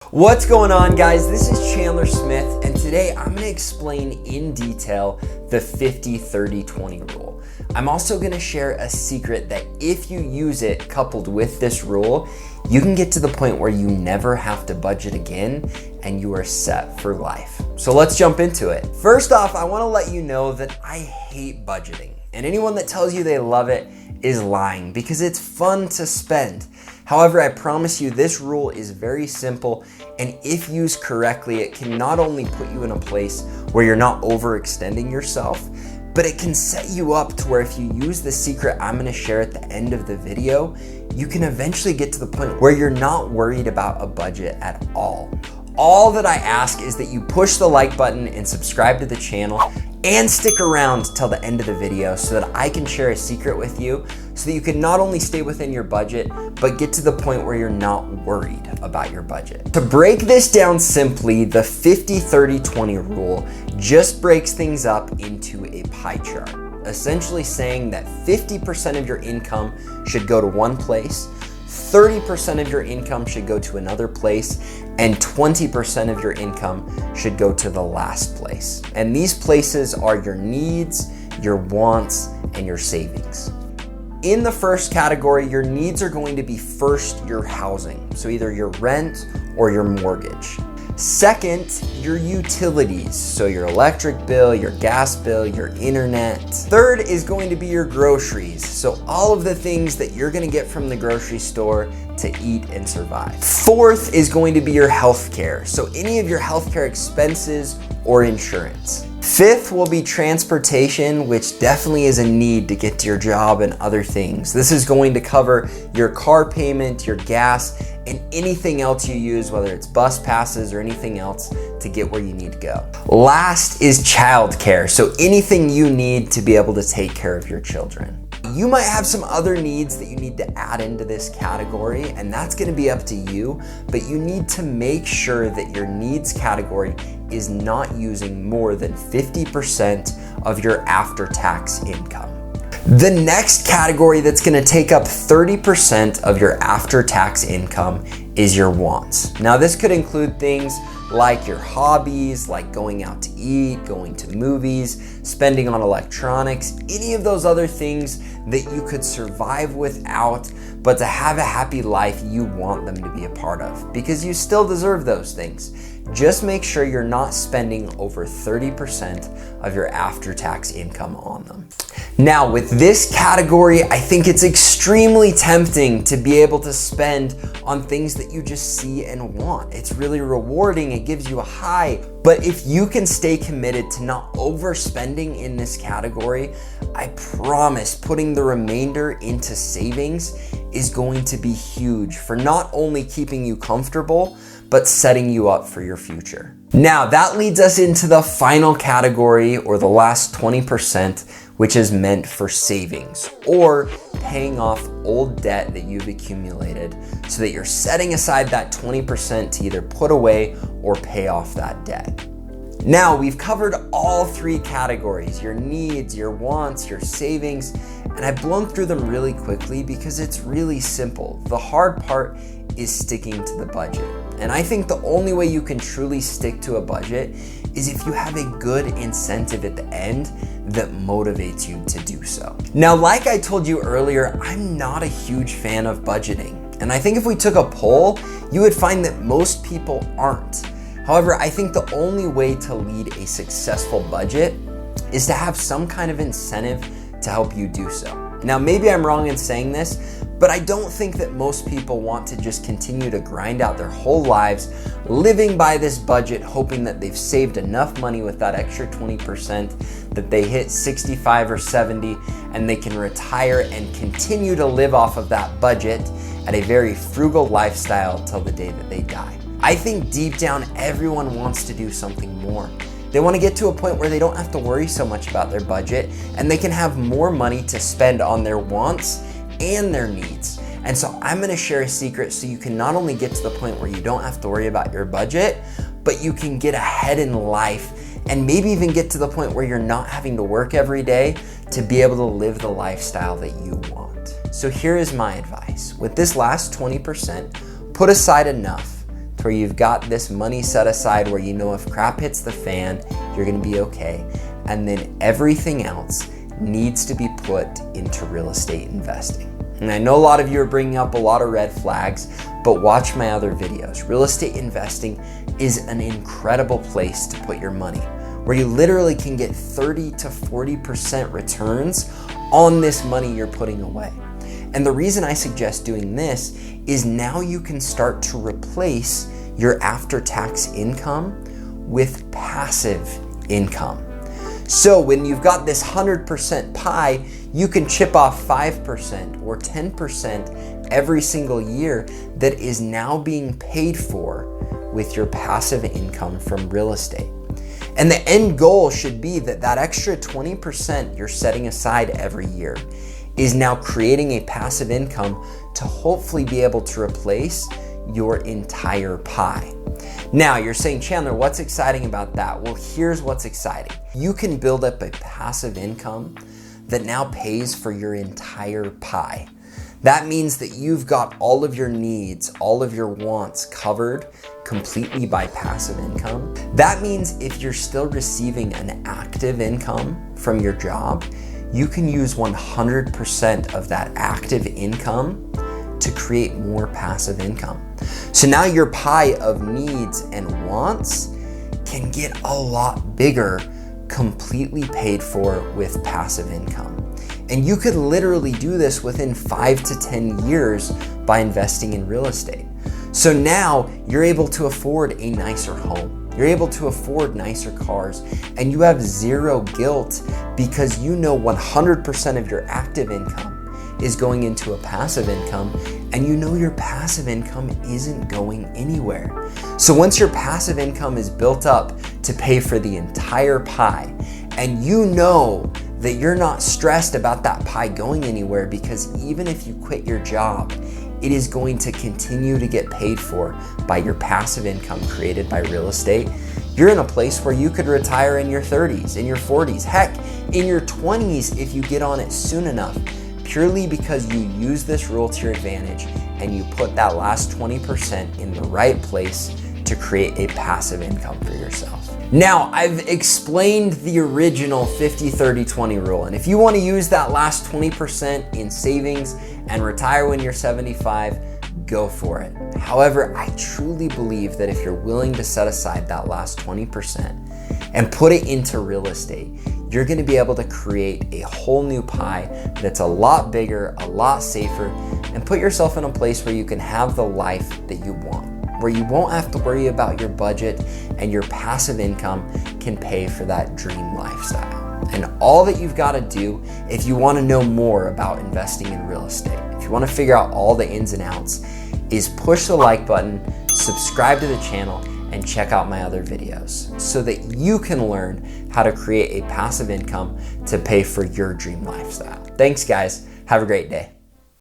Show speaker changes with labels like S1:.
S1: What's going on, guys? This is Chandler Smith, and today I'm going to explain in detail the 50-30-20 rule. I'm also going to share a secret that if you use it coupled with this rule, you can get to the point where you never have to budget again and you are set for life. So let's jump into it. First off, I want to let you know that I hate budgeting, and anyone that tells you they love it is lying because it's fun to spend. However, I promise you this rule is very simple, and if used correctly, it can not only put you in a place where you're not overextending yourself, but it can set you up to where if you use the secret I'm gonna share at the end of the video, you can eventually get to the point where you're not worried about a budget at all. All that I ask is that you push the like button and subscribe to the channel and stick around till the end of the video so that I can share a secret with you so that you can not only stay within your budget, but get to the point where you're not worried about your budget. To break this down simply, the 50-30-20 rule just breaks things up into a pie chart, essentially saying that 50% of your income should go to one place, 30% of your income should go to another place, and 20% of your income should go to the last place. And these places are your needs, your wants, and your savings. In the first category, your needs are going to be first your housing, so either your rent or your mortgage. Second, your utilities, so your electric bill, your gas bill, your internet. Third is going to be your groceries, so all of the things that you're gonna get from the grocery store to eat and survive. Fourth is going to be your healthcare, so any of your healthcare expenses or insurance. Fifth will be transportation, which definitely is a need to get to your job and other things. This is going to cover your car payment, your gas, and anything else you use, whether it's bus passes or anything else to get where you need to go. Last is childcare, so anything you need to be able to take care of your children. You might have some other needs that you need to add into this category, and that's gonna be up to you, but you need to make sure that your needs category is not using more than 50% of your after-tax income. The next category that's gonna take up 30% of your after-tax income is your wants. Now, this could include things like your hobbies, like going out to eat, going to movies, spending on electronics, any of those other things that you could survive without, but to have a happy life, you want them to be a part of because you still deserve those things. Just make sure you're not spending over 30% of your after-tax income on them. Now, with this category, I think it's extremely tempting to be able to spend on things that you just see and want. It's really rewarding, it gives you a high. But if you can stay committed to not overspending in this category, I promise putting the remainder into savings is going to be huge for not only keeping you comfortable, but setting you up for your future. Now, that leads us into the final category, or the last 20%, which is meant for savings or paying off old debt that you've accumulated so that you're setting aside that 20% to either put away or pay off that debt. Now, we've covered all three categories, your needs, your wants, your savings, and I've blown through them really quickly because it's really simple. The hard part is sticking to the budget. And I think the only way you can truly stick to a budget is if you have a good incentive at the end that motivates you to do so. Now, like I told you earlier, I'm not a huge fan of budgeting. And I think if we took a poll, you would find that most people aren't. However, I think the only way to lead a successful budget is to have some kind of incentive to help you do so. Now, maybe I'm wrong in saying this, but I don't think that most people want to just continue to grind out their whole lives living by this budget, hoping that they've saved enough money with that extra 20% that they hit 65 or 70 and they can retire and continue to live off of that budget at a very frugal lifestyle till the day that they die. I think deep down, everyone wants to do something more. They want to get to a point where they don't have to worry so much about their budget and they can have more money to spend on their wants and their needs. And so I'm going to share a secret so you can not only get to the point where you don't have to worry about your budget, but you can get ahead in life and maybe even get to the point where you're not having to work every day to be able to live the lifestyle that you want. So here is my advice. With this last 20%, put aside enough to where you've got this money set aside where you know if crap hits the fan, you're gonna be okay. And then everything else needs to be put into real estate investing. And I know a lot of you are bringing up a lot of red flags, but watch my other videos. Real estate investing is an incredible place to put your money, where you literally can get 30 to 40% returns on this money you're putting away. And the reason I suggest doing this is now you can start to replace your after-tax income with passive income. So when you've got this 100% pie, you can chip off 5% or 10% every single year that is now being paid for with your passive income from real estate. And the end goal should be that that extra 20% you're setting aside every year is now creating a passive income to hopefully be able to replace your entire pie. Now, you're saying, Chandler, what's exciting about that? Well, here's what's exciting. You can build up a passive income that now pays for your entire pie. That means that you've got all of your needs, all of your wants covered completely by passive income. That means if you're still receiving an active income from your job, you can use 100% of that active income to create more passive income. So now your pie of needs and wants can get a lot bigger, completely paid for with passive income. And you could literally do this within 5 to 10 years by investing in real estate. So now you're able to afford a nicer home. You're able to afford nicer cars, and you have zero guilt because you know 100% of your active income is going into a passive income, and you know your passive income isn't going anywhere. So once your passive income is built up to pay for the entire pie, and you know that you're not stressed about that pie going anywhere because even if you quit your job, it is going to continue to get paid for by your passive income created by real estate, you're in a place where you could retire in your 30s, in your 40s, heck, in your 20s if you get on it soon enough, purely because you use this rule to your advantage and you put that last 20% in the right place to create a passive income for yourself. Now, I've explained the original 50-30-20 rule, and if you want to use that last 20% in savings and retire when you're 75, go for it. However, I truly believe that if you're willing to set aside that last 20% and put it into real estate, you're going to be able to create a whole new pie that's a lot bigger, a lot safer, and put yourself in a place where you can have the life that you want, where you won't have to worry about your budget and your passive income can pay for that dream lifestyle. And all that you've got to do if you want to know more about investing in real estate, if you want to figure out all the ins and outs, is push the like button, subscribe to the channel, and check out my other videos so that you can learn how to create a passive income to pay for your dream lifestyle. Thanks, guys. Have a great day.